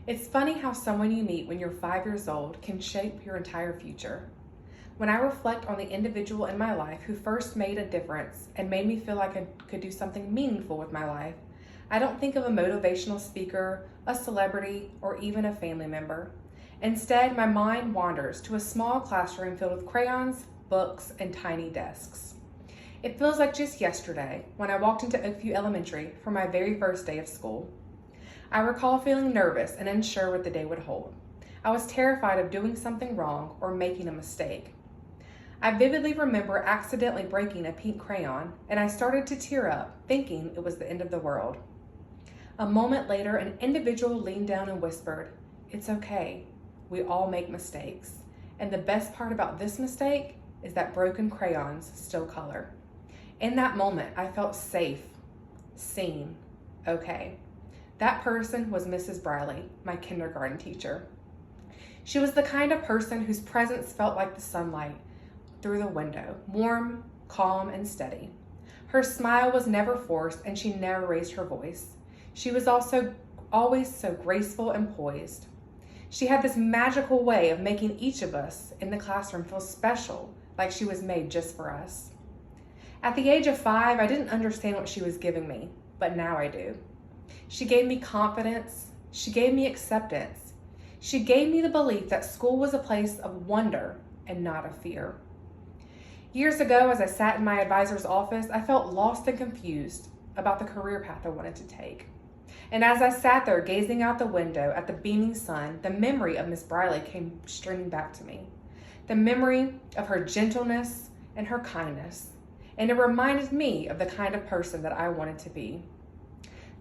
It's funny how someone you meet when you're 5 years old can shape your entire future. When I reflect on the individual in my life who first made a difference and made me feel like I could do something meaningful with my life, I don't think of a motivational speaker, a celebrity, or even a family member. Instead, my mind wanders to a small classroom filled with crayons, books, and tiny desks. It feels like just yesterday when I walked into Oakview Elementary for my very first day of school. I recall feeling nervous and unsure what the day would hold. I was terrified of doing something wrong or making a mistake. I vividly remember accidentally breaking a pink crayon, and I started to tear up, thinking it was the end of the world. A moment later, an individual leaned down and whispered, "It's okay. We all make mistakes. And the best part about this mistake is that broken crayons still color." In that moment, I felt safe, seen, okay. That person was Mrs. Briley, my kindergarten teacher. She was the kind of person whose presence felt like the sunlight through the window, warm, calm, and steady. Her smile was never forced, and she never raised her voice. She was also always so graceful and poised. She had this magical way of making each of us in the classroom feel special, like she was made just for us. At the age of 5, I didn't understand what she was giving me, but now I do. She gave me confidence. She gave me acceptance. She gave me the belief that school was a place of wonder and not of fear. Years ago, as I sat in my advisor's office, I felt lost and confused about the career path I wanted to take. And as I sat there gazing out the window at the beaming sun, the memory of Miss Briley came streaming back to me. The memory of her gentleness and her kindness. And it reminded me of the kind of person that I wanted to be.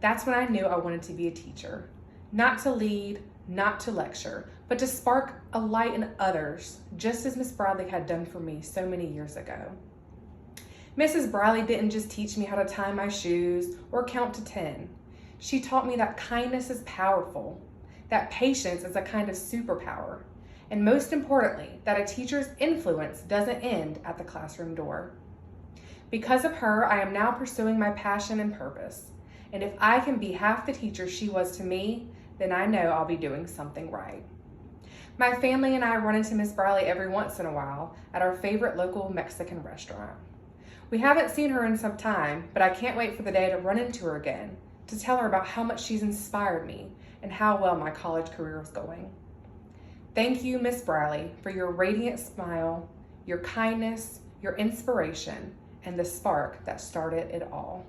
That's when I knew I wanted to be a teacher. Not to lead, not to lecture, but to spark a light in others, just as Miss Briley had done for me so many years ago. Mrs. Briley didn't just teach me how to tie my shoes or count to 10. She taught me that kindness is powerful, that patience is a kind of superpower, and most importantly, that a teacher's influence doesn't end at the classroom door. Because of her, I am now pursuing my passion and purpose. And if I can be half the teacher she was to me, then I know I'll be doing something right. My family and I run into Miss Briley every once in a while at our favorite local Mexican restaurant. We haven't seen her in some time, but I can't wait for the day to run into her again, to tell her about how much she's inspired me and how well my college career is going. Thank you, Miss Briley, for your radiant smile, your kindness, your inspiration, and the spark that started it all.